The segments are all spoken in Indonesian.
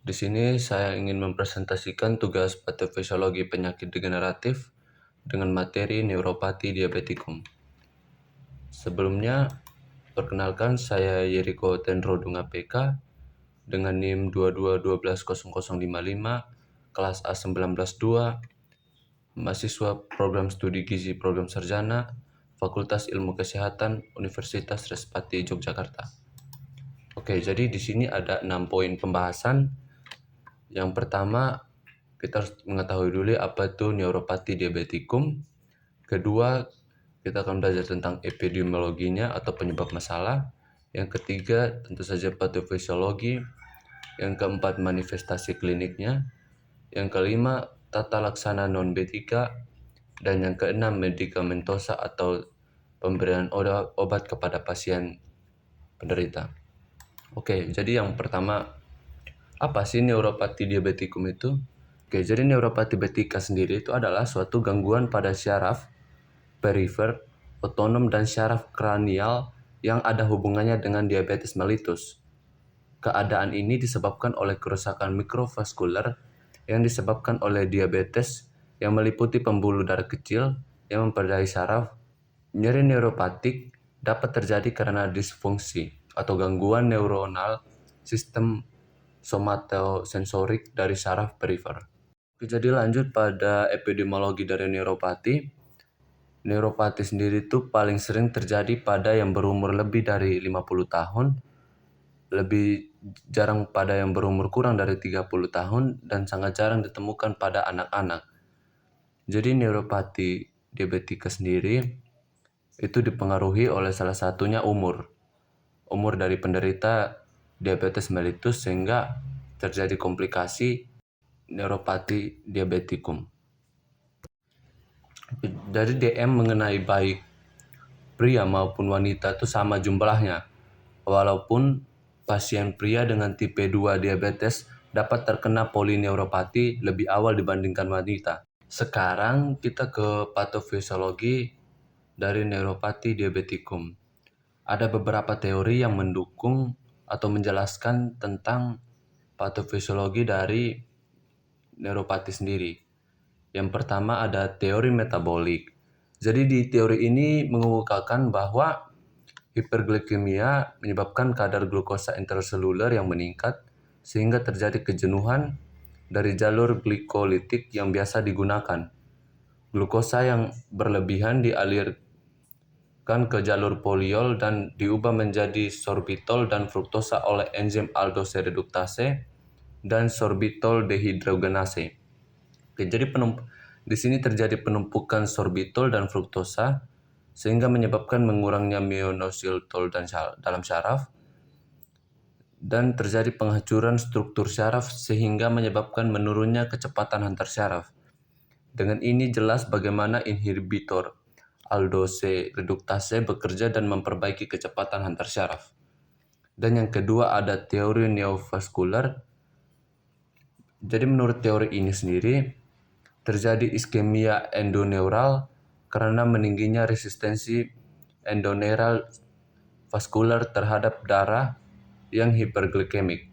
Di sini saya ingin mempresentasikan tugas patofisiologi penyakit degeneratif dengan materi neuropati diabetikum. Sebelumnya, perkenalkan saya Yeriko Tendro Dunga PK dengan NIM 22120055, kelas A192, mahasiswa program studi gizi program sarjana, Fakultas Ilmu Kesehatan, Universitas Respati Yogyakarta. Oke, jadi di sini ada 6 poin pembahasan. Yang pertama, kita harus mengetahui dulu apa itu neuropati diabetikum. Kedua, kita akan belajar tentang epidemiologinya atau penyebab masalah. Yang ketiga, tentu saja patofisiologi. Yang keempat, manifestasi kliniknya. Yang kelima, tata laksana non-B3. Dan yang keenam, medikamentosa atau pemberian obat kepada pasien penderita. Oke, jadi yang pertama, apa sih neuropati diabetikum itu? Oke, jadi neuropati diabetika sendiri itu adalah suatu gangguan pada syaraf, perifer, otonom, dan syaraf kranial yang ada hubungannya dengan diabetes mellitus. Keadaan ini disebabkan oleh kerusakan mikrovaskuler yang disebabkan oleh diabetes yang meliputi pembuluh darah kecil yang memperdaya saraf. Nyeri neuropatik dapat terjadi karena disfungsi atau gangguan neuronal sistem somatosensorik dari saraf perifer. Jadi lanjut pada epidemiologi dari neuropati. Neuropati sendiri itu paling sering terjadi pada yang berumur lebih dari 50 tahun, lebih jarang pada yang berumur kurang dari 30 tahun, dan sangat jarang ditemukan pada anak-anak. Jadi neuropati diabetika sendiri itu dipengaruhi oleh salah satunya umur dari penderita diabetes mellitus sehingga terjadi komplikasi neuropati diabetikum. Dari DM mengenai baik pria maupun wanita itu sama jumlahnya. Walaupun pasien pria dengan tipe 2 diabetes dapat terkena polineuropati lebih awal dibandingkan wanita. Sekarang kita ke patofisiologi dari neuropati diabetikum. Ada beberapa teori yang mendukung atau menjelaskan tentang patofisiologi dari neuropati sendiri. Yang pertama ada teori metabolik. Jadi di teori ini mengemukakan bahwa hiperglikemia menyebabkan kadar glukosa intraseluler yang meningkat sehingga terjadi kejenuhan dari jalur glikolitik yang biasa digunakan. Glukosa yang berlebihan dialirkan ke jalur poliol dan diubah menjadi sorbitol dan fruktosa oleh enzim aldose reduktase dan sorbitol dehidrogenase. Oke, jadi di sini terjadi penumpukan sorbitol dan fruktosa sehingga menyebabkan mengurangnya myonositol dalam syaraf dan terjadi penghancuran struktur syaraf sehingga menyebabkan menurunnya kecepatan antar syaraf. Dengan ini jelas bagaimana inhibitor aldose reduktase bekerja dan memperbaiki kecepatan antar syaraf. Dan yang kedua ada teori neovaskular. Jadi menurut teori ini sendiri, terjadi iskemia endoneural karena meningginya resistensi endoneural vaskular terhadap darah yang hiperglikemik.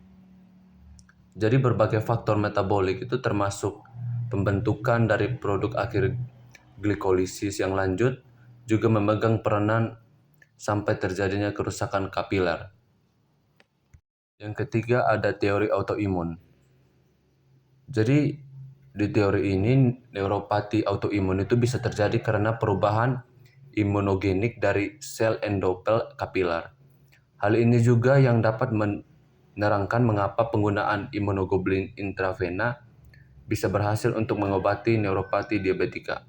Jadi berbagai faktor metabolik itu termasuk pembentukan dari produk akhir glikolisis yang lanjut juga memegang peranan sampai terjadinya kerusakan kapiler. Yang ketiga ada teori autoimun. Jadi di teori ini neuropati autoimun itu bisa terjadi karena perubahan imunogenik dari sel endopel kapiler. Hal ini juga yang dapat menerangkan mengapa penggunaan imunoglobulin intravena bisa berhasil untuk mengobati neuropati diabetika.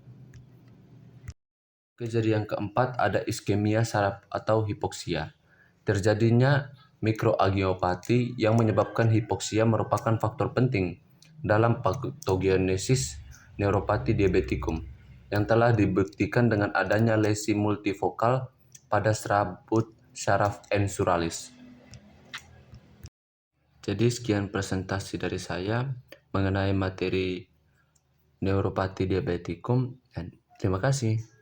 Kejadian keempat ada iskemia saraf atau hipoksia. Terjadinya mikroangiopati yang menyebabkan hipoksia merupakan faktor penting dalam patogenesis neuropati diabetikum yang telah dibuktikan dengan adanya lesi multifokal pada serabut syaraf ensuralis. Jadi sekian presentasi dari saya mengenai materi neuropati diabetikum dan terima kasih.